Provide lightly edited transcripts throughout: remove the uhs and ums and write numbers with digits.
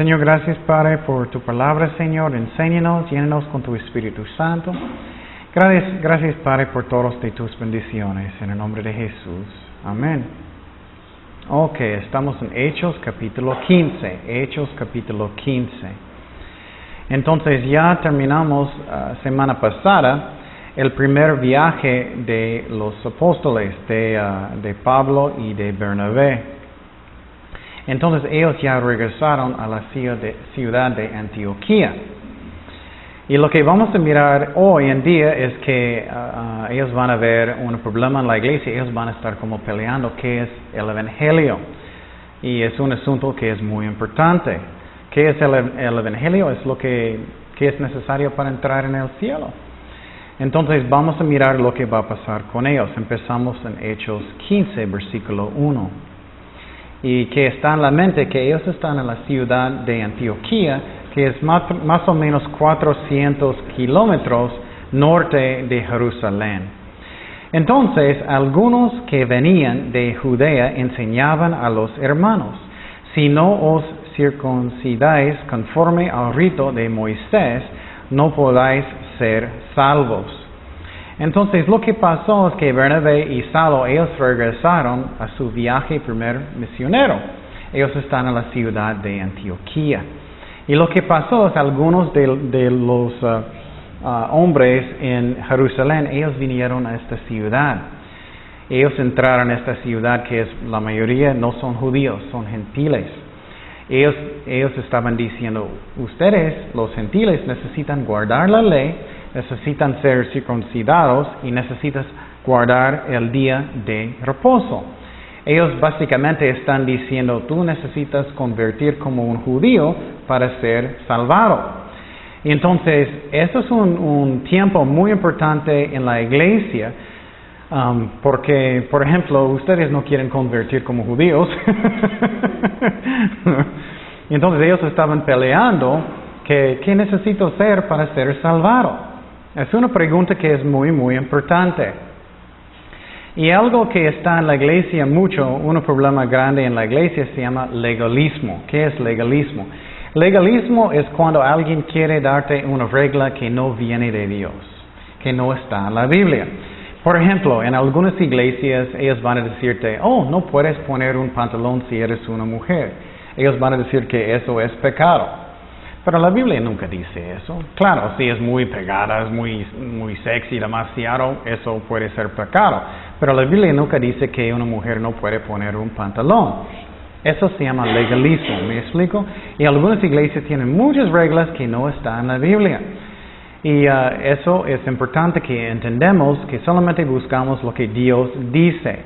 Señor, gracias, Padre, por tu palabra, Señor. Enséñanos, llénanos con tu Espíritu Santo. Gracias, Padre, por todas de tus bendiciones. En el nombre de Jesús. Amén. Ok, estamos en Hechos capítulo 15. Hechos capítulo 15. Entonces ya terminamos semana pasada el primer viaje de los apóstoles, de Pablo y de Bernabé. Entonces ellos ya regresaron a la ciudad de Antioquía. Y lo que vamos a mirar hoy en día es que ellos van a ver un problema en la iglesia, ellos van a estar como peleando qué es el Evangelio. Y es un asunto que es muy importante. ¿Qué es el Evangelio? Es lo que es necesario para entrar en el cielo. Entonces vamos a mirar lo que va a pasar con ellos. Empezamos en Hechos 15, versículo 1. Y que está en la mente que ellos están en la ciudad de Antioquía, que es más o menos 400 kilómetros norte de Jerusalén. Entonces, algunos que venían de Judea enseñaban a los hermanos: si no os circuncidáis conforme al rito de Moisés, no podáis ser salvos. Entonces lo que pasó es que Bernabé y Saulo, ellos regresaron a su viaje primer misionero. Ellos están en la ciudad de Antioquía. Y lo que pasó es algunos de los hombres en Jerusalén, ellos vinieron a esta ciudad. Ellos entraron a esta ciudad que la mayoría no son judíos, son gentiles. Ellos estaban diciendo: ustedes, los gentiles, necesitan guardar la ley, necesitan ser circuncidados y necesitas guardar el día de reposo. Ellos básicamente están diciendo: tú necesitas convertir como un judío para ser salvado. Y entonces, esto es un tiempo muy importante en la iglesia, porque, por ejemplo, ustedes no quieren convertir como judíos. Y entonces ellos estaban peleando ¿qué necesito hacer para ser salvado? Es una pregunta que es muy, muy importante. Y algo que está en la iglesia mucho, un problema grande en la iglesia, se llama legalismo. ¿Qué es legalismo? Legalismo es cuando alguien quiere darte una regla que no viene de Dios, que no está en la Biblia. Por ejemplo, en algunas iglesias ellos van a decirte: oh, no puedes poner un pantalón si eres una mujer. Ellos van a decir que eso es pecado. Pero la Biblia nunca dice eso. Claro, si es muy pegada, es muy sexy, demasiado, eso puede ser pecado. Pero la Biblia nunca dice que una mujer no puede poner un pantalón. Eso se llama legalismo, ¿me explico? Y algunas iglesias tienen muchas reglas que no están en la Biblia. Y eso es importante que entendamos que solamente buscamos lo que Dios dice.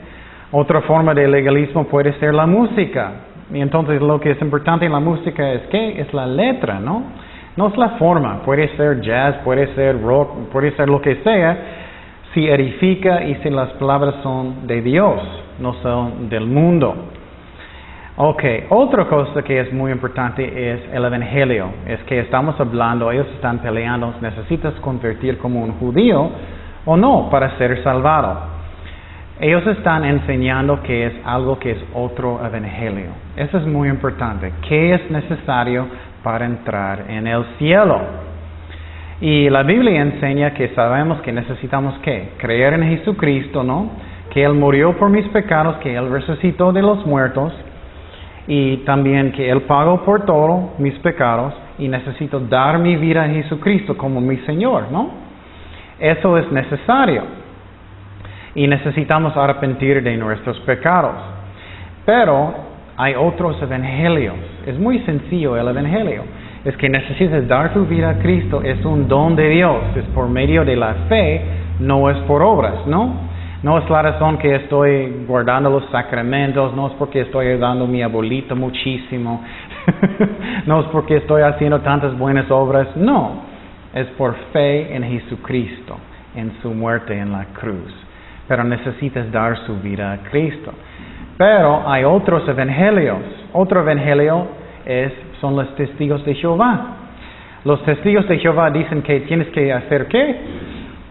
Otra forma de legalismo puede ser la música. Y entonces lo que es importante en la música es ¿qué? Es la letra, ¿no? No es la forma. Puede ser jazz, puede ser rock, puede ser lo que sea, si edifica y si las palabras son de Dios, no son del mundo. Ok, otra cosa que es muy importante es el Evangelio. Es que estamos hablando, ellos están peleando, ¿necesitas convertir como un judío o no para ser salvado? Ellos están enseñando que es algo que es otro evangelio. Eso es muy importante. ¿Qué es necesario para entrar en el cielo? Y la Biblia enseña que sabemos que necesitamos ¿qué? Creer en Jesucristo, ¿no? Que Él murió por mis pecados, que Él resucitó de los muertos y también que Él pagó por todos mis pecados y necesito dar mi vida a Jesucristo como mi Señor, ¿no? Eso es necesario. Y necesitamos arrepentir de nuestros pecados. Pero hay otros evangelios. Es muy sencillo el evangelio. Es que necesitas dar tu vida a Cristo. Es un don de Dios. Es por medio de la fe, no es por obras, ¿no? No es la razón que estoy guardando los sacramentos. No es porque estoy ayudando a mi abuelita muchísimo. No es porque estoy haciendo tantas buenas obras. No. Es por fe en Jesucristo, en su muerte en la cruz. Pero necesitas dar su vida a Cristo. Pero hay otros evangelios. Otro evangelio son los testigos de Jehová. Los testigos de Jehová dicen que tienes que hacer ¿qué?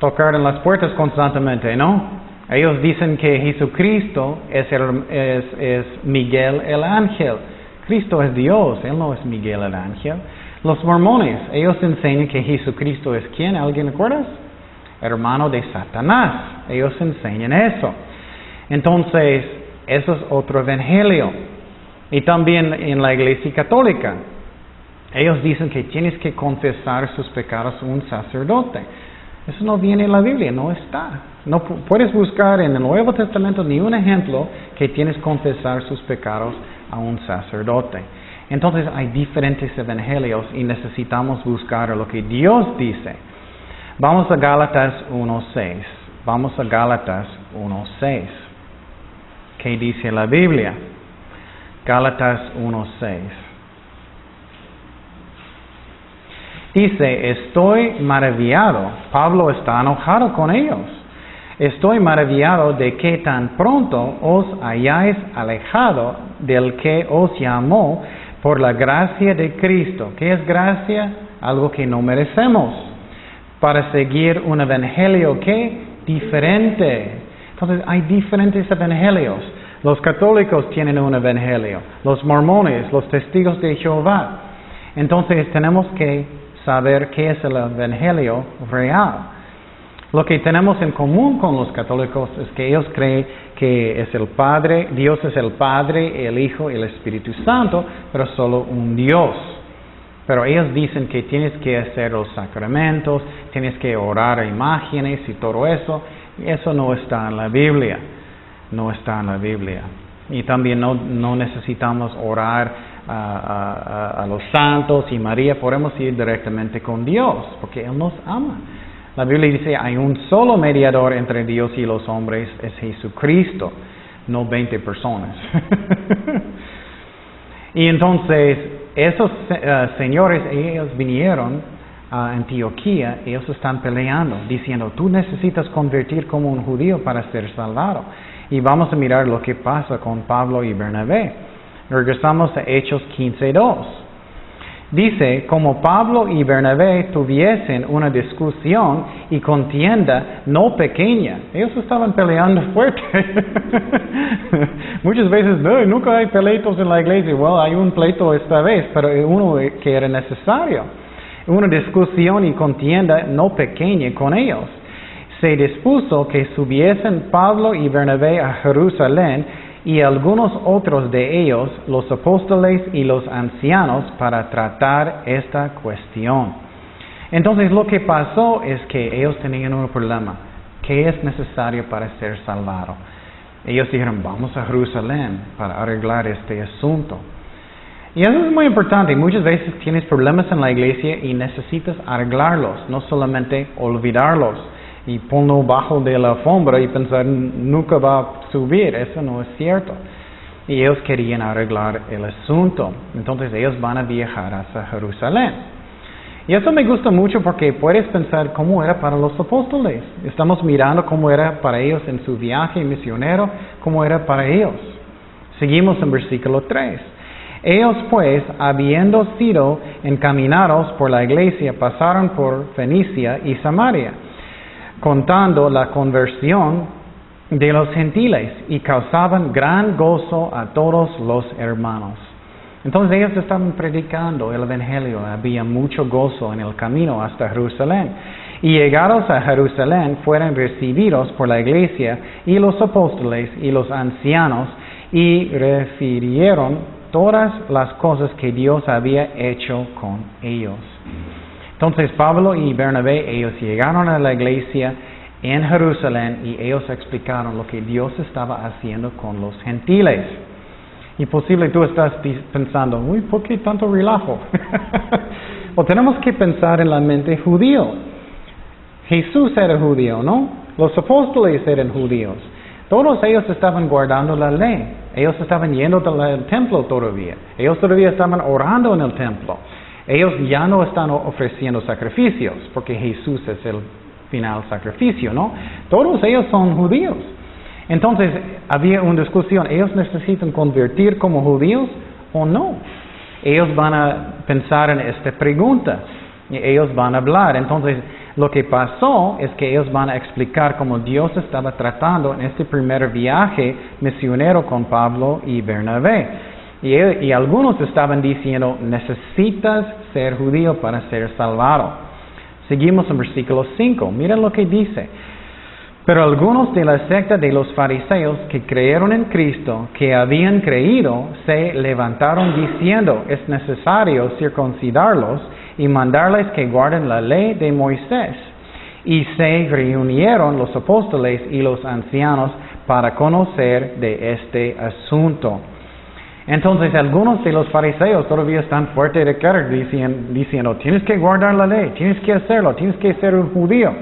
Tocar en las puertas constantemente, ¿no? Ellos dicen que Jesucristo es Miguel el ángel. Cristo es Dios, Él no es Miguel el ángel. Los mormones, ellos enseñan que Jesucristo es ¿quién? ¿Alguien recuerda? Hermano de Satanás. Ellos enseñan eso. Entonces, eso es otro evangelio. Y también en la Iglesia Católica, ellos dicen que tienes que confesar sus pecados a un sacerdote. Eso no viene en la Biblia, no está. No puedes buscar en el Nuevo Testamento ni un ejemplo que tienes que confesar sus pecados a un sacerdote. Entonces hay diferentes evangelios y necesitamos buscar lo que Dios dice. Vamos a Gálatas 1:6. Vamos a Gálatas 1:6. ¿Qué dice la Biblia? Gálatas 1:6. Dice, estoy maravillado. Pablo está enojado con ellos. Estoy maravillado de que tan pronto os hayáis alejado del que os llamó por la gracia de Cristo. ¿Qué es gracia? Algo que no merecemos. Para seguir un evangelio que diferente. Entonces hay diferentes evangelios. Los católicos tienen un evangelio. Los mormones, los testigos de Jehová. Entonces tenemos que saber qué es el evangelio real. Lo que tenemos en común con los católicos es que ellos creen que es el Padre, Dios es el Padre, el Hijo y el Espíritu Santo, pero solo un Dios. Pero ellos dicen que tienes que hacer los sacramentos, tienes que orar a imágenes y todo eso. Y eso no está en la Biblia. No está en la Biblia. Y también no necesitamos orar a los santos y María. Podemos ir directamente con Dios, porque Él nos ama. La Biblia dice, hay un solo mediador entre Dios y los hombres, es Jesucristo, no 20 personas. Y entonces, esos señores, ellos vinieron a Antioquía, ellos están peleando, diciendo, tú necesitas convertir como un judío para ser salvado. Y vamos a mirar lo que pasa con Pablo y Bernabé. Regresamos a Hechos 15:2. Dice, como Pablo y Bernabé tuviesen una discusión y contienda no pequeña. Ellos estaban peleando fuerte. Muchas veces, nunca hay pleitos en la iglesia. Bueno, hay un pleito esta vez, pero uno que era necesario. Una discusión y contienda no pequeña con ellos. Se dispuso que subiesen Pablo y Bernabé a Jerusalén y algunos otros de ellos, los apóstoles y los ancianos, para tratar esta cuestión. Entonces lo que pasó es que ellos tenían un problema. ¿Qué es necesario para ser salvado? Ellos dijeron, vamos a Jerusalén para arreglar este asunto. Y eso es muy importante. Muchas veces tienes problemas en la iglesia y necesitas arreglarlos, no solamente olvidarlos y ponlo bajo de la alfombra y pensar nunca va a subir. Eso no es cierto. Y ellos querían arreglar el asunto. Entonces ellos van a viajar hasta Jerusalén. Y eso me gusta mucho porque puedes pensar cómo era para los apóstoles. Estamos mirando cómo era para ellos en su viaje misionero, cómo era para ellos. Seguimos en versículo 3. Ellos pues, habiendo sido encaminados por la iglesia, pasaron por Fenicia y Samaria, contando la conversión de los gentiles, y causaban gran gozo a todos los hermanos. Entonces ellos estaban predicando el evangelio, había mucho gozo en el camino hasta Jerusalén. Y llegados a Jerusalén fueron recibidos por la iglesia y los apóstoles y los ancianos, y refirieron todas las cosas que Dios había hecho con ellos. Entonces Pablo y Bernabé, ellos llegaron a la iglesia en Jerusalén y ellos explicaron lo que Dios estaba haciendo con los gentiles. Y posible tú estás pensando, uy, ¿por qué tanto relajo? O tenemos que pensar en la mente judío. Jesús era judío, ¿no? Los apóstoles eran judíos. Todos ellos estaban guardando la ley. Ellos estaban yendo al templo todavía. Ellos todavía estaban orando en el templo. Ellos ya no están ofreciendo sacrificios, porque Jesús es el final sacrificio, ¿no? Todos ellos son judíos. Entonces, había una discusión. ¿Ellos necesitan convertir como judíos o no? Ellos van a pensar en esta pregunta. Y ellos van a hablar. Entonces, lo que pasó es que ellos van a explicar cómo Dios estaba tratando en este primer viaje misionero con Pablo y Bernabé. Y algunos estaban diciendo, necesitas ser judío para ser salvado. Seguimos en versículo 5. Miren lo que dice. Pero algunos de la secta de los fariseos que creyeron en Cristo, que habían creído, se levantaron diciendo, es necesario circuncidarlos y mandarles que guarden la ley de Moisés. Y se reunieron los apóstoles y los ancianos para conocer de este asunto. Entonces algunos de los fariseos todavía están fuertes de carácter diciendo, tienes que guardar la ley, tienes que hacerlo, tienes que ser un judío.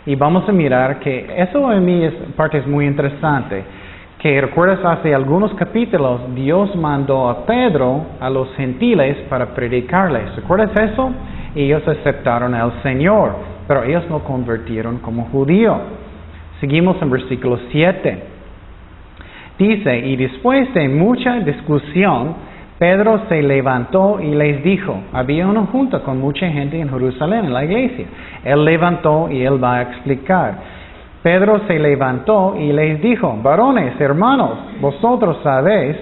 Y vamos a mirar que eso en mí es parte muy interesante, que recuerdas hace algunos capítulos Dios mandó a Pedro a los gentiles para predicarles. ¿Recuerdas eso? Y ellos aceptaron al Señor, pero ellos no convirtieron como judío. Seguimos en versículo 7. Dice, y después de mucha discusión, Pedro se levantó y les dijo, había una junta con mucha gente en Jerusalén, en la iglesia. Él levantó y él va a explicar. Pedro se levantó y les dijo, varones, hermanos, vosotros sabéis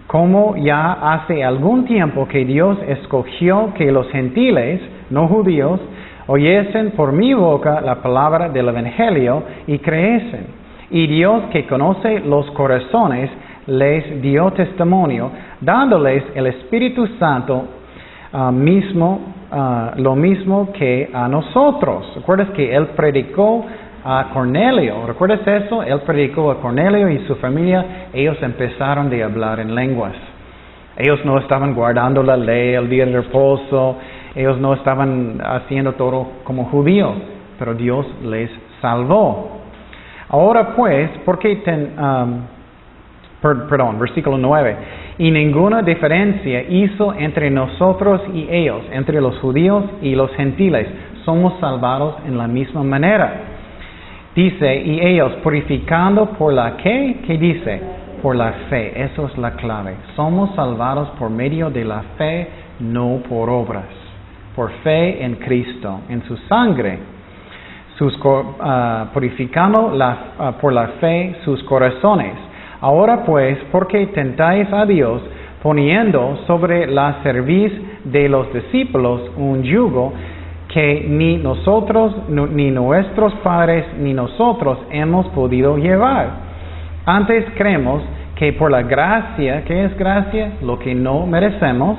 cómo ya hace algún tiempo que Dios escogió que los gentiles, no judíos, oyesen por mi boca la palabra del Evangelio y creyesen. Y Dios, que conoce los corazones, les dio testimonio, dándoles el Espíritu Santo lo mismo que a nosotros. ¿Recuerdas que Él predicó a Cornelio? ¿Recuerdas eso? Él predicó a Cornelio y su familia. Ellos empezaron a hablar en lenguas. Ellos no estaban guardando la ley, el día de reposo. Ellos no estaban haciendo todo como judíos, pero Dios les salvó. Ahora pues, ¿por qué versículo 9. Y ninguna diferencia hizo entre nosotros y ellos, entre los judíos y los gentiles. Somos salvados en la misma manera. Dice, y ellos purificando por la ¿qué? ¿Qué dice? Por la fe. Eso es la clave. Somos salvados por medio de la fe, no por obras. Por fe en Cristo, en su sangre. Purificando por la fe sus corazones. Ahora pues, ¿por qué tentáis a Dios poniendo sobre la cerviz de los discípulos un yugo que ni nosotros, ni nuestros padres, ni nosotros hemos podido llevar? Antes creemos que por la gracia, ¿qué es gracia? Lo que no merecemos,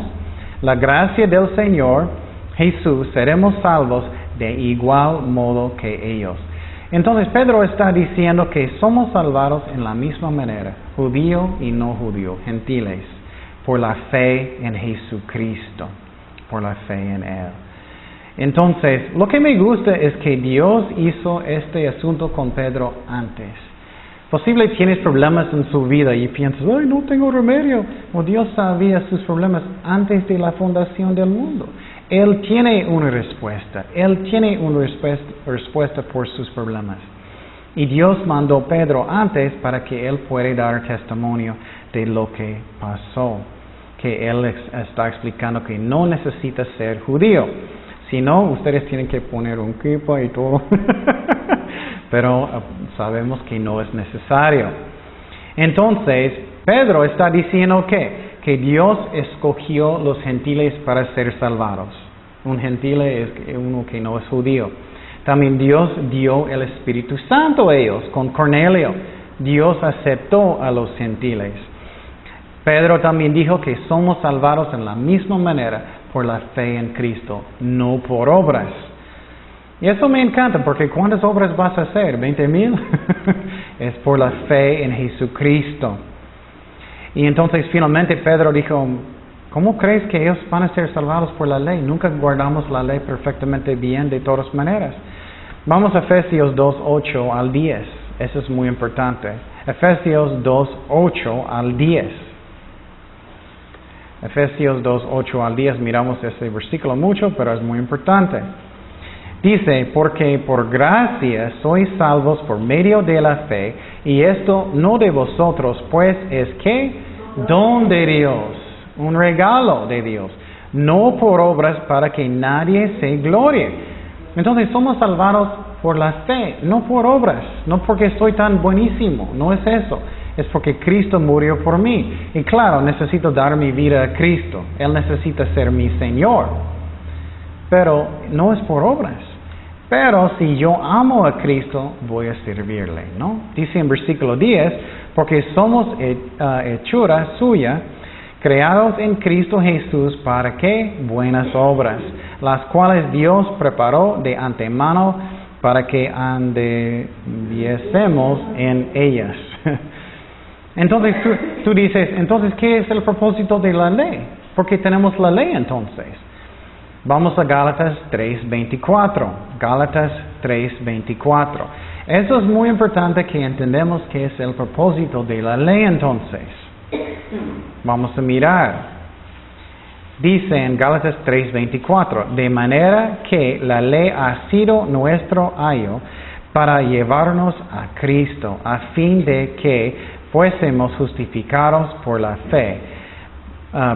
la gracia del Señor Jesús, seremos salvos de igual modo que ellos. Entonces Pedro está diciendo que somos salvados en la misma manera, judío y no judío, gentiles, por la fe en Jesucristo, por la fe en Él. Entonces, lo que me gusta es que Dios hizo este asunto con Pedro antes. Posible tienes problemas en su vida y piensas, ¡ay, no tengo remedio! O Dios sabía sus problemas antes de la fundación del mundo. Él tiene una respuesta. Él tiene una respuesta por sus problemas. Y Dios mandó a Pedro antes para que él pueda dar testimonio de lo que pasó. Que él está explicando que no necesita ser judío. Si no, ustedes tienen que poner un kippah y todo. Pero sabemos que no es necesario. Entonces, Pedro está diciendo que Dios escogió los gentiles para ser salvados. Un gentil es uno que no es judío. También Dios dio el Espíritu Santo a ellos con Cornelio. Dios aceptó a los gentiles. Pedro también dijo que somos salvados en la misma manera por la fe en Cristo, no por obras. Y eso me encanta porque ¿cuántas obras vas a hacer? ¿20,000? Es por la fe en Jesucristo. Y entonces finalmente Pedro dijo, ¿cómo crees que ellos van a ser salvados por la ley? Nunca guardamos la ley perfectamente bien de todas maneras. Vamos a Efesios 2:8 al 10. Eso es muy importante. Efesios 2:8 al 10. Efesios 2:8 al 10. Miramos ese versículo mucho, pero es muy importante. Dice, porque por gracia sois salvos por medio de la fe, y esto no de vosotros, pues es que don de Dios, un regalo de Dios, no por obras para que nadie se glorie. Entonces somos salvados por la fe, no por obras, no porque soy tan buenísimo, no es eso. es porque Cristo murió por mí. Y claro, necesito dar mi vida a Cristo. Él necesita ser mi Señor. Pero no es por obras. Pero si yo amo a Cristo, voy a servirle, ¿no? Dice en versículo 10, porque somos hechura suya, creados en Cristo Jesús, ¿para qué? Buenas obras, las cuales Dios preparó de antemano para que anduviésemos en ellas. Entonces tú dices, entonces, ¿qué es el propósito de la ley? Porque tenemos la ley entonces. Vamos a Gálatas 3:24. Gálatas 3:24. Eso es muy importante que entendamos qué es el propósito de la ley entonces. Vamos a mirar. Dice en Gálatas 3:24, de manera que la ley ha sido nuestro ayo para llevarnos a Cristo, a fin de que fuésemos justificados por la fe.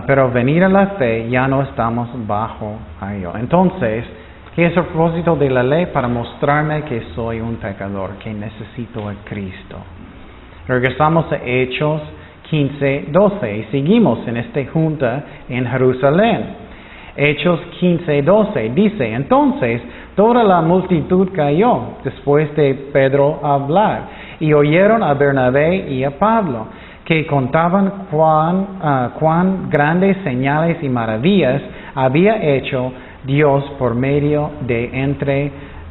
Pero venir a la fe ya no estamos bajo ayo. Entonces, ¿qué es el propósito de la ley? Para mostrarme que soy un pecador, que necesito a Cristo. Regresamos a Hechos 15:12 y seguimos en esta junta en Jerusalén. Hechos 15:12 dice, entonces toda la multitud cayó después de Pedro hablar y oyeron a Bernabé y a Pablo, que contaban cuán grandes señales y maravillas había hecho Dios por medio de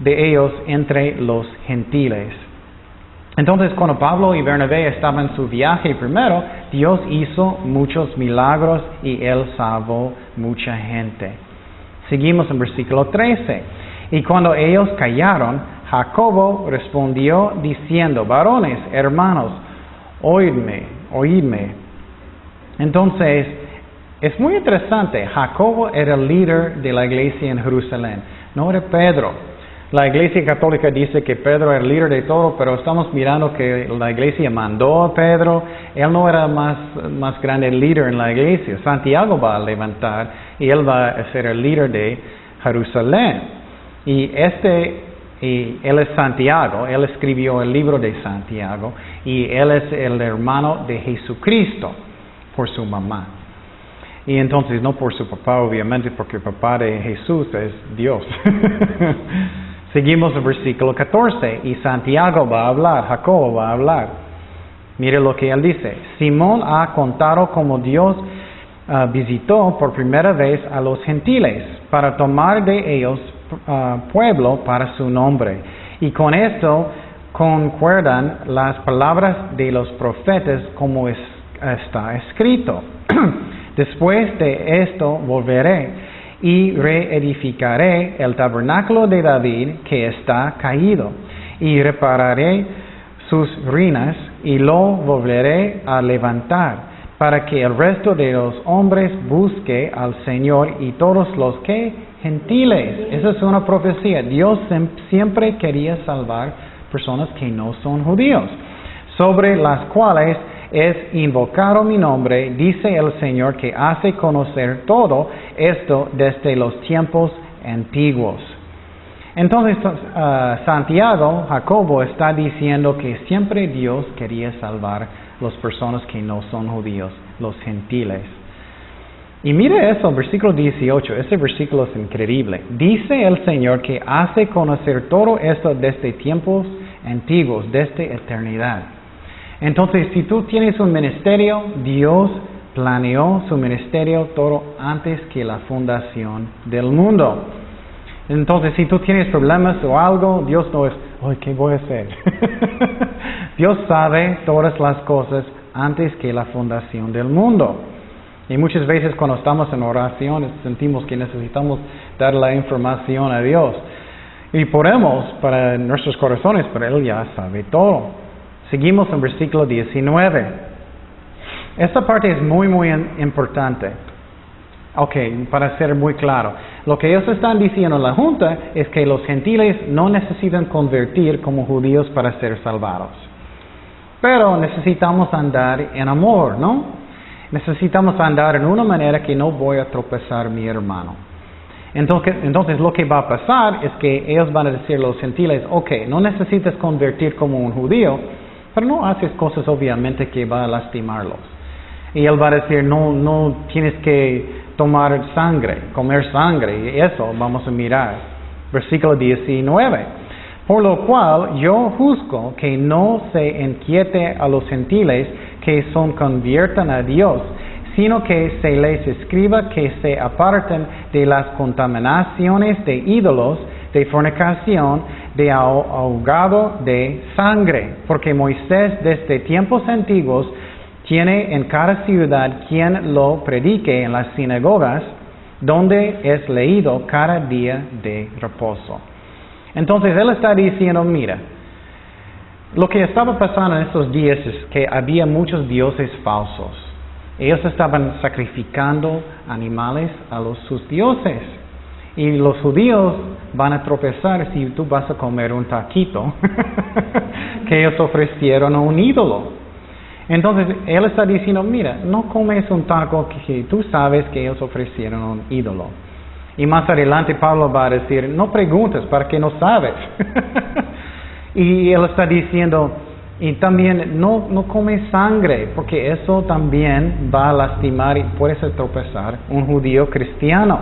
ellos entre los gentiles. Entonces, cuando Pablo y Bernabé estaban en su viaje primero, Dios hizo muchos milagros y Él salvó mucha gente. Seguimos en versículo 13. Y cuando ellos callaron, Jacobo respondió diciendo, varones, hermanos, oídme. Entonces, es muy interesante. Jacobo era el líder de la iglesia en Jerusalén, no era Pedro. La iglesia católica dice que Pedro era el líder de todo, pero estamos mirando que la iglesia mandó a Pedro. Él no era más grande líder en la iglesia. Santiago va a levantar y él va a ser el líder de Jerusalén. Y él es Santiago, él escribió el libro de Santiago y él es el hermano de Jesucristo por su mamá. Y entonces no por su papá, obviamente, porque el papá de Jesús es Dios. Seguimos el versículo 14 y Santiago va a hablar, Jacobo va a hablar. Mire lo que él dice. Simón ha contado cómo Dios visitó por primera vez a los gentiles para tomar de ellos pueblo para su nombre. Y con esto concuerdan las palabras de los profetas como está escrito. Después de esto volveré y reedificaré el tabernáculo de David que está caído, y repararé sus ruinas y lo volveré a levantar, para que el resto de los hombres busque al Señor y todos los que gentiles. Esa es una profecía. Dios siempre quería salvar personas que no son judíos, sobre las cuales es invocado mi nombre, dice el Señor, que hace conocer todo esto desde los tiempos antiguos. Entonces, Santiago, Jacobo, está diciendo que siempre Dios quería salvar las personas que no son judíos, los gentiles. Y mire eso, versículo 18, ese versículo es increíble. Dice el Señor que hace conocer todo esto desde tiempos antiguos, desde eternidad. Entonces, si tú tienes un ministerio, Dios planeó su ministerio todo antes que la fundación del mundo. Entonces, si tú tienes problemas o algo, Dios no es, ¡ay, qué voy a hacer! Dios sabe todas las cosas antes que la fundación del mundo. Y muchas veces cuando estamos en oración sentimos que necesitamos dar la información a Dios. Y podemos para nuestros corazones, pero Él ya sabe todo. Seguimos en versículo 19. Esta parte es muy, muy importante. Ok, para ser muy claro. Lo que ellos están diciendo en la junta es que los gentiles no necesitan convertir como judíos para ser salvados. Pero necesitamos andar en amor, ¿no? Necesitamos andar en una manera que no voy a tropezar a mi hermano. Entonces lo que va a pasar es que ellos van a decir a los gentiles, ok, no necesitas convertir como un judío, pero no haces cosas obviamente que va a lastimarlos. Y Él va a decir, no tienes que tomar sangre, comer sangre, y eso vamos a mirar. Versículo 19. Por lo cual yo juzgo que no se inquiete a los gentiles que son conviertan a Dios, sino que se les escriba que se aparten de las contaminaciones de ídolos, de fornicación, de ahogado de sangre, porque Moisés desde tiempos antiguos tiene en cada ciudad quien lo predique en las sinagogas, donde es leído cada día de reposo. Entonces Él está diciendo, mira, lo que estaba pasando en estos días es que había muchos dioses falsos. Ellos estaban sacrificando animales a sus dioses. Y los judíos van a tropezar si tú vas a comer un taquito que ellos ofrecieron a un ídolo. Entonces, Él está diciendo, mira, no comes un taco que tú sabes que ellos ofrecieron a un ídolo. Y más adelante Pablo va a decir, no preguntes para que no sabes. Y Él está diciendo, y también no comes sangre, porque eso también va a lastimar y puede tropezar un judío cristiano.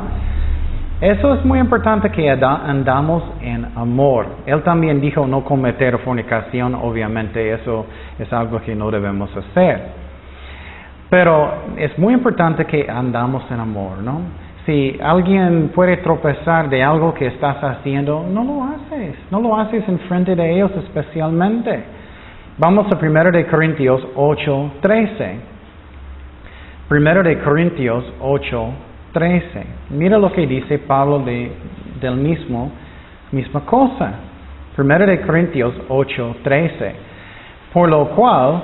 Eso es muy importante que andamos en amor. Él también dijo no cometer fornicación, obviamente eso es algo que no debemos hacer. Pero es muy importante que andamos en amor, ¿no? Si alguien puede tropezar de algo que estás haciendo, no lo haces en frente de ellos especialmente. Vamos a 1 de Corintios 8:13. 1 de Corintios 8:13. Mira lo que dice Pablo del misma cosa. 1 de Corintios 8:13. Por lo cual,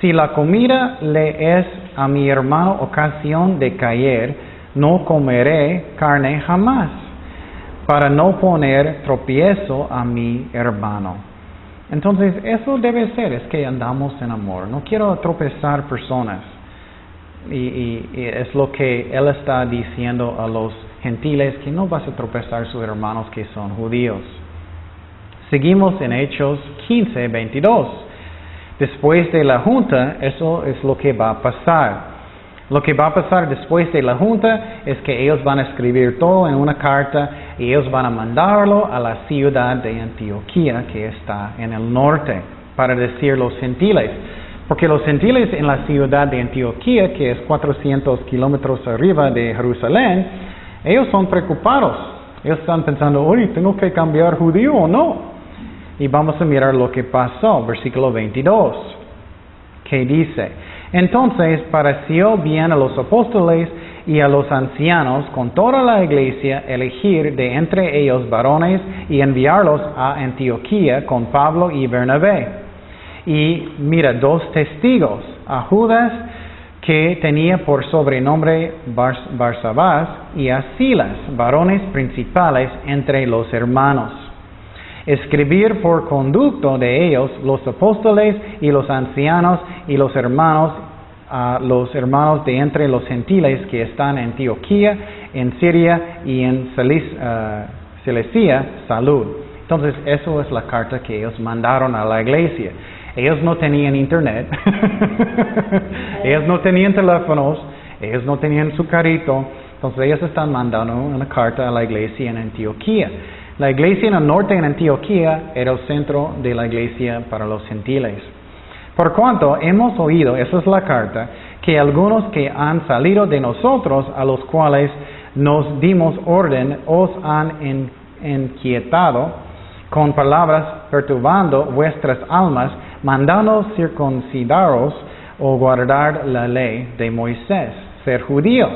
si la comida le es a mi hermano ocasión de caer, no comeré carne jamás, para no poner tropiezo a mi hermano. Entonces, eso debe ser, es que andamos en amor. No quiero tropezar personas. Y es lo que Él está diciendo a los gentiles, que no vas a tropezar sus hermanos que son judíos. Seguimos en Hechos 15:22. Después de la junta, eso es lo que va a pasar. Lo que va a pasar después de la junta es que ellos van a escribir todo en una carta y ellos van a mandarlo a la ciudad de Antioquía, que está en el norte, para decir los gentiles. Porque los gentiles en la ciudad de Antioquía, que es 400 kilómetros arriba de Jerusalén, ellos son preocupados. Ellos están pensando, oye, ¿tengo que cambiar judío o no? Y vamos a mirar lo que pasó, versículo 22, que dice, entonces pareció bien a los apóstoles y a los ancianos con toda la iglesia elegir de entre ellos varones y enviarlos a Antioquía con Pablo y Bernabé. Y mira, 2 testigos, a Judas, que tenía por sobrenombre Barsabás, y a Silas, varones principales entre los hermanos. Escribir por conducto de ellos los apóstoles y los ancianos y los hermanos de entre los gentiles que están en Antioquía, en Siria y en Cilicia, salud. Entonces, eso es la carta que ellos mandaron a la iglesia. Ellos no tenían internet, ellos no tenían teléfonos, ellos no tenían su carrito, entonces ellos están mandando una carta a la iglesia en Antioquía. La iglesia en el norte en Antioquía era el centro de la iglesia para los gentiles. Por cuanto hemos oído, esa es la carta, que algunos que han salido de nosotros, a los cuales nos dimos orden, os han inquietado con palabras perturbando vuestras almas, mandando circuncidaros o guardar la ley de Moisés, ser judío.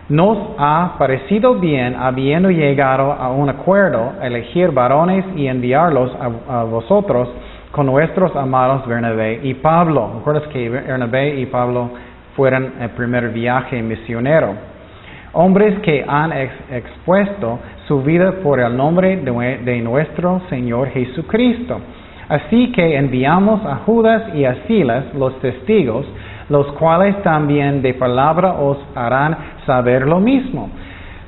Nos ha parecido bien, habiendo llegado a un acuerdo, elegir varones y enviarlos a vosotros con nuestros amados Bernabé y Pablo. ¿Recuerdas que Bernabé y Pablo fueron el primer viaje misionero? Hombres que han expuesto su vida por el nombre de nuestro Señor Jesucristo. Así que enviamos a Judas y a Silas, los testigos, los cuales también de palabra os harán saber lo mismo,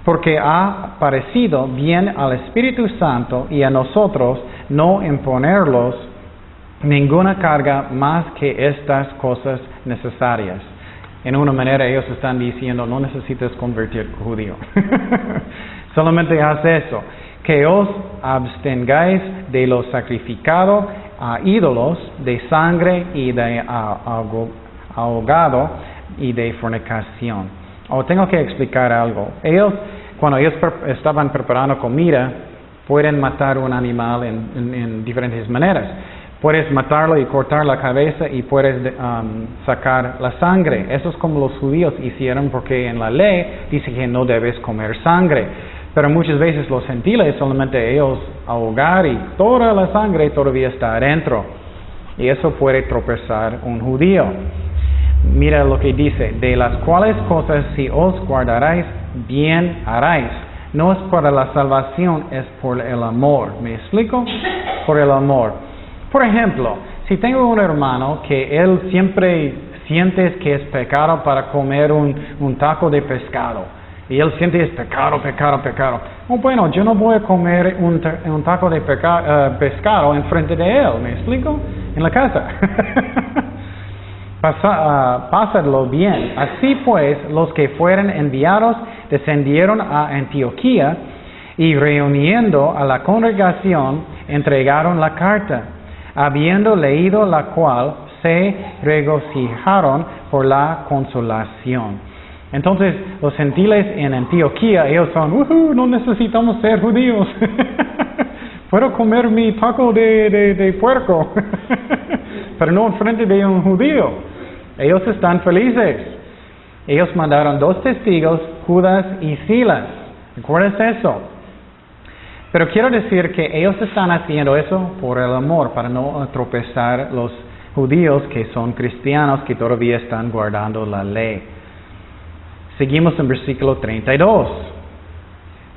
porque ha parecido bien al Espíritu Santo y a nosotros no imponerlos ninguna carga más que estas cosas necesarias. En una manera ellos están diciendo, no necesitas convertirte judío. Solamente haz eso. Que os abstengáis de lo sacrificado a ídolos, de sangre y de ahogado y de fornicación. Tengo que explicar algo. Cuando ellos estaban preparando comida, pueden matar un animal en diferentes maneras. Puedes matarlo y cortar la cabeza y puedes sacar la sangre. Eso es como los judíos hicieron, porque en la ley dice que no debes comer sangre. Pero muchas veces los gentiles solamente ellos ahogar y toda la sangre todavía está adentro. Y eso puede tropezar un judío. Mira lo que dice, de las cuales cosas si os guardaréis, bien haréis. No es para la salvación, es por el amor. ¿Me explico? Por el amor. Por ejemplo, si tengo un hermano que él siempre siente que es pecado para comer un taco de pescado. Y él siente es pecado. Bueno, yo no voy a comer un taco de pescado enfrente de él. ¿Me explico? En la casa. Pásadlo bien. Así pues, los que fueron enviados descendieron a Antioquía y reuniendo a la congregación entregaron la carta, habiendo leído la cual se regocijaron por la consolación. Entonces, los gentiles en Antioquía, ellos son, no necesitamos ser judíos. Puedo comer mi taco de puerco, pero no enfrente de un judío. Ellos están felices. Ellos mandaron 2 testigos, Judas y Silas. ¿Recuerdas eso? Pero quiero decir que ellos están haciendo eso por el amor, para no tropezar los judíos que son cristianos, que todavía están guardando la ley. Seguimos en versículo 32.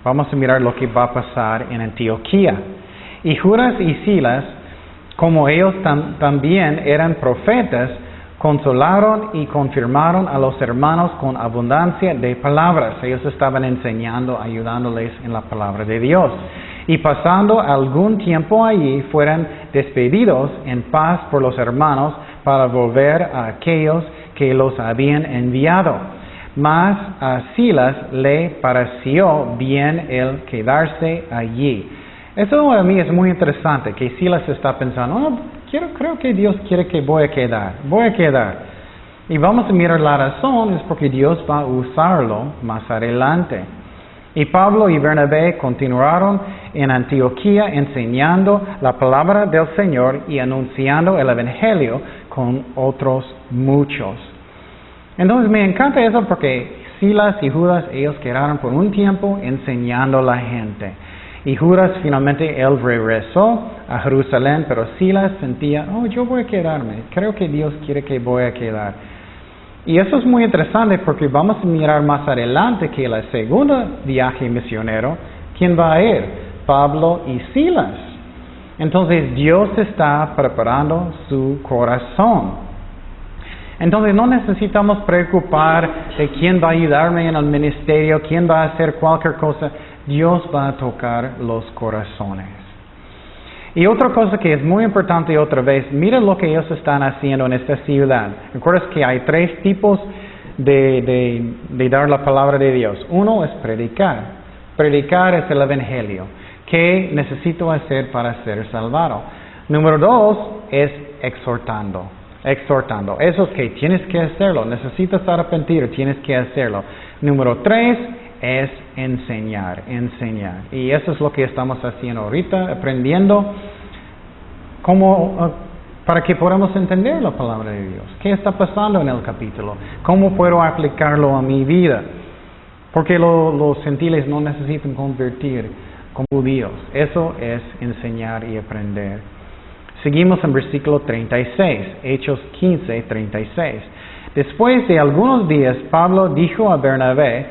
Vamos a mirar lo que va a pasar en Antioquía. Y Judas y Silas, como ellos también eran profetas, consolaron y confirmaron a los hermanos con abundancia de palabras. Ellos estaban enseñando, ayudándoles en la palabra de Dios. Y pasando algún tiempo allí, fueron despedidos en paz por los hermanos para volver a aquellos que los habían enviado. Mas a Silas le pareció bien el quedarse allí. Eso a mí es muy interesante, que Silas está pensando, creo que Dios quiere que voy a quedar. Y vamos a mirar la razón, es porque Dios va a usarlo más adelante. Y Pablo y Bernabé continuaron en Antioquía enseñando la palabra del Señor y anunciando el Evangelio con otros muchos. Entonces me encanta eso porque Silas y Judas, ellos quedaron por un tiempo enseñando a la gente. Y Judas finalmente él regresó a Jerusalén, pero Silas sentía, yo voy a quedarme, creo que Dios quiere que voy a quedar. Y eso es muy interesante porque vamos a mirar más adelante que el segundo viaje misionero, ¿quién va a ir? Pablo y Silas. Entonces Dios está preparando su corazón. Entonces no necesitamos preocupar de quién va a ayudarme en el ministerio, quién va a hacer cualquier cosa. Dios va a tocar los corazones. Y otra cosa que es muy importante otra vez, mira lo que ellos están haciendo en esta ciudad. ¿Recuerdas que hay 3 tipos de dar la palabra de Dios? Uno es predicar. Predicar es el Evangelio. ¿Qué necesito hacer para ser salvado? Número 2 es exhortando. Eso es que tienes que hacerlo. Necesitas arrepentir, tienes que hacerlo. Número 3 es enseñar. Y eso es lo que estamos haciendo ahorita, aprendiendo para que podamos entender la palabra de Dios. ¿Qué está pasando en el capítulo? ¿Cómo puedo aplicarlo a mi vida? Porque los gentiles no necesitan convertir como judíos. Eso es enseñar y aprender. Seguimos en versículo 36, Hechos 15, 36. Después de algunos días, Pablo dijo a Bernabé,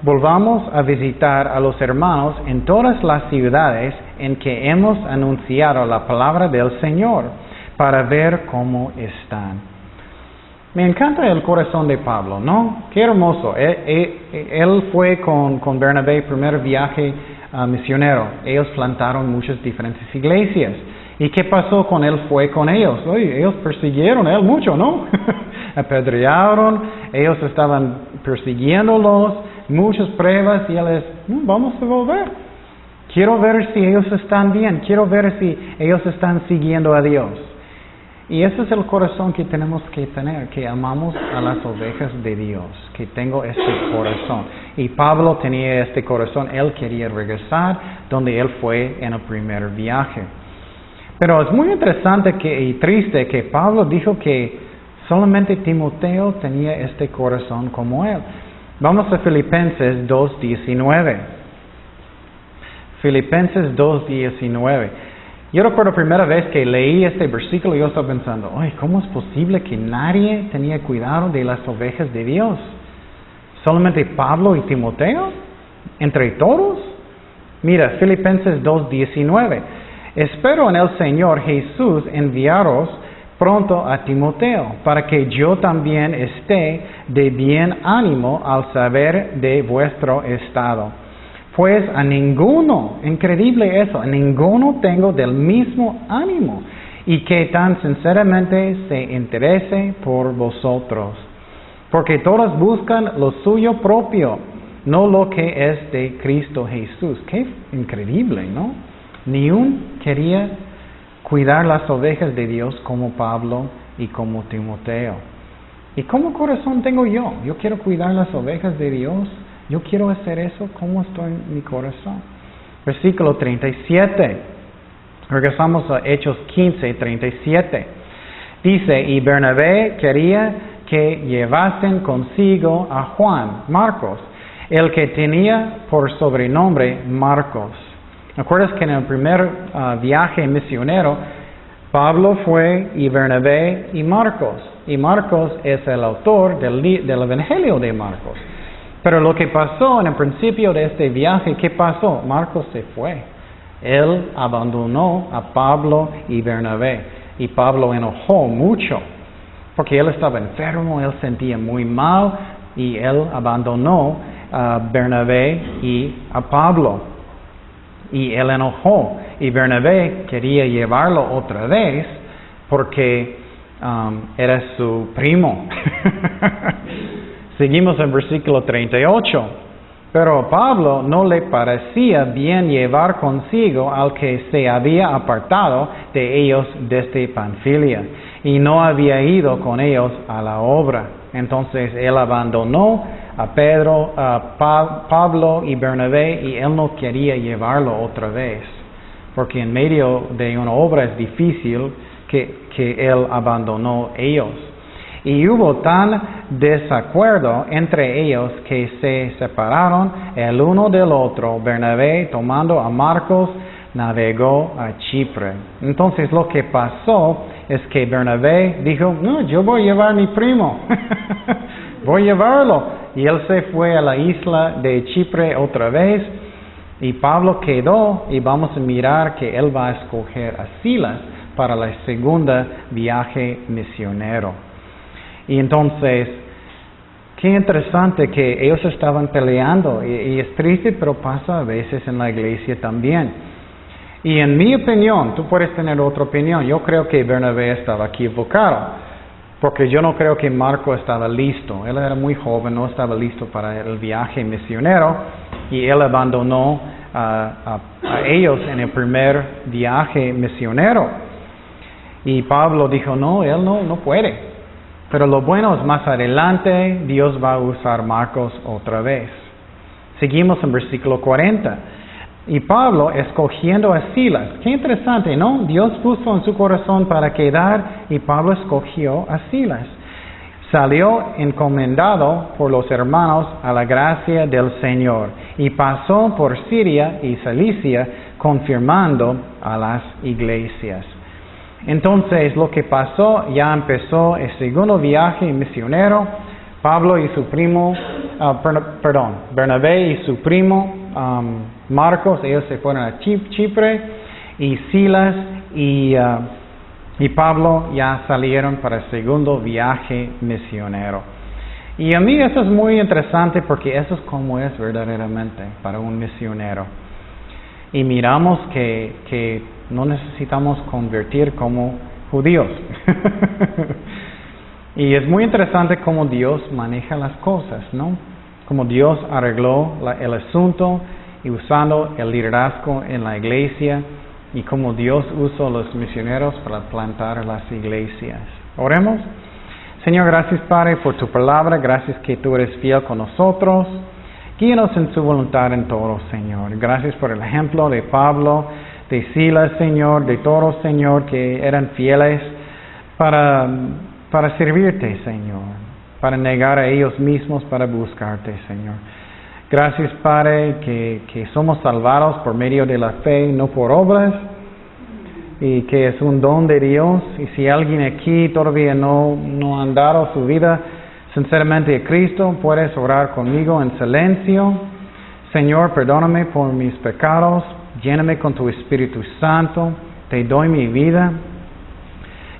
volvamos a visitar a los hermanos en todas las ciudades en que hemos anunciado la palabra del Señor, para ver cómo están. Me encanta el corazón de Pablo, ¿no? Qué hermoso. Él fue con Bernabé, primer viaje misionero. Ellos plantaron muchas diferentes iglesias. ¿Y qué pasó con él? Fue con ellos. Oye, ellos persiguieron a él mucho, ¿no? Apedrearon, ellos estaban persiguiéndolos, muchas pruebas, y él es, vamos a volver. Quiero ver si ellos están bien, quiero ver si ellos están siguiendo a Dios. Y ese es el corazón que tenemos que tener, que amamos a las ovejas de Dios, que tengo este corazón. Y Pablo tenía este corazón, él quería regresar donde él fue en el primer viaje. Pero es muy interesante y triste que Pablo dijo que solamente Timoteo tenía este corazón como él. Vamos a Filipenses 2:19. Filipenses 2:19. Yo recuerdo la primera vez que leí este versículo, yo estaba pensando, ay, ¿cómo es posible que nadie tenía cuidado de las ovejas de Dios? ¿Solamente Pablo y Timoteo? ¿Entre todos? Mira, Filipenses 2:19. Espero en el Señor Jesús enviaros pronto a Timoteo, para que yo también esté de bien ánimo al saber de vuestro estado. Pues a ninguno, increíble eso, a ninguno tengo del mismo ánimo, y que tan sinceramente se interese por vosotros. Porque todos buscan lo suyo propio, no lo que es de Cristo Jesús. Qué increíble, ¿no? Ni un quería cuidar las ovejas de Dios como Pablo y como Timoteo. ¿Y cómo corazón tengo yo? Yo quiero cuidar las ovejas de Dios. Yo quiero hacer eso. ¿Cómo estoy en mi corazón? Versículo 37. Regresamos a Hechos 15:37. Dice, y Bernabé quería que llevasen consigo a Juan, Marcos, el que tenía por sobrenombre Marcos. ¿Recuerdas que en el primer viaje misionero, Pablo fue y Bernabé y Marcos? Y Marcos es el autor del Evangelio de Marcos. Pero lo que pasó en el principio de este viaje, ¿qué pasó? Marcos se fue. Él abandonó a Pablo y Bernabé. Y Pablo enojó mucho, porque él estaba enfermo, él sentía muy mal, y él abandonó a Bernabé y a Pablo. Y él enojó, y Bernabé quería llevarlo otra vez, porque era su primo. Seguimos en versículo 38. Pero a Pablo no le parecía bien llevar consigo al que se había apartado de ellos desde Panfilia, y no había ido con ellos a la obra. Entonces él abandonó a Pablo y Bernabé, y él no quería llevarlo otra vez, porque en medio de una obra es difícil que él abandonó ellos. Y hubo tan desacuerdo entre ellos que se separaron el uno del otro. Bernabé, tomando a Marcos, navegó a Chipre. Entonces lo que pasó es que Bernabé dijo, no, yo voy a llevar a mi primo, voy a llevarlo. Y él se fue a la isla de Chipre otra vez, y Pablo quedó, y vamos a mirar que él va a escoger a Silas para el segundo viaje misionero. Y entonces, qué interesante que ellos estaban peleando, y es triste, pero pasa a veces en la iglesia también. Y en mi opinión, tú puedes tener otra opinión, yo creo que Bernabé estaba equivocado, porque yo no creo que Marco estaba listo. Él era muy joven, no estaba listo para el viaje misionero, y él abandonó a ellos en el primer viaje misionero. Y Pablo dijo, no, él no puede. Pero lo bueno es más adelante Dios va a usar Marcos otra vez. Seguimos en versículo 40. Y Pablo escogiendo a Silas. Qué interesante, ¿no? Dios puso en su corazón para quedar, y Pablo escogió a Silas. Salió encomendado por los hermanos a la gracia del Señor, y pasó por Siria y Cilicia, confirmando a las iglesias. Entonces lo que pasó, ya empezó el segundo viaje misionero. Pablo y su primo, Bernabé y su primo Marcos, ellos se fueron a Chipre, y Silas y Pablo ya salieron para el segundo viaje misionero. Y a mí eso es muy interesante, porque eso es como es verdaderamente para un misionero. y miramos que no necesitamos convertir como judíos. Y es muy interesante cómo Dios maneja las cosas, ¿no? Cómo Dios arregló el asunto y usando el liderazgo en la iglesia y cómo Dios usó los misioneros para plantar las iglesias. Oremos. Señor, gracias Padre por tu palabra, gracias que tú eres fiel con nosotros. Guíanos en su voluntad en todo, Señor. Gracias por el ejemplo de Pablo, de Silas, Señor, de todos, Señor, que eran fieles para servirte, Señor, para negar a ellos mismos, para buscarte, Señor. Gracias, Padre, que somos salvados por medio de la fe, no por obras, y que es un don de Dios. Y si alguien aquí todavía no ha dado su vida sinceramente a Cristo, puedes orar conmigo en silencio. Señor, perdóname por mis pecados, lléname con tu Espíritu Santo, te doy mi vida.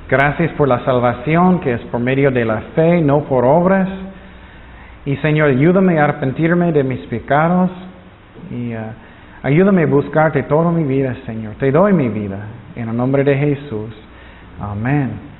Gracias por la salvación que es por medio de la fe, no por obras. Y Señor, ayúdame a arrepentirme de mis pecados y ayúdame a buscarte toda mi vida, Señor. Te doy mi vida en el nombre de Jesús. Amén.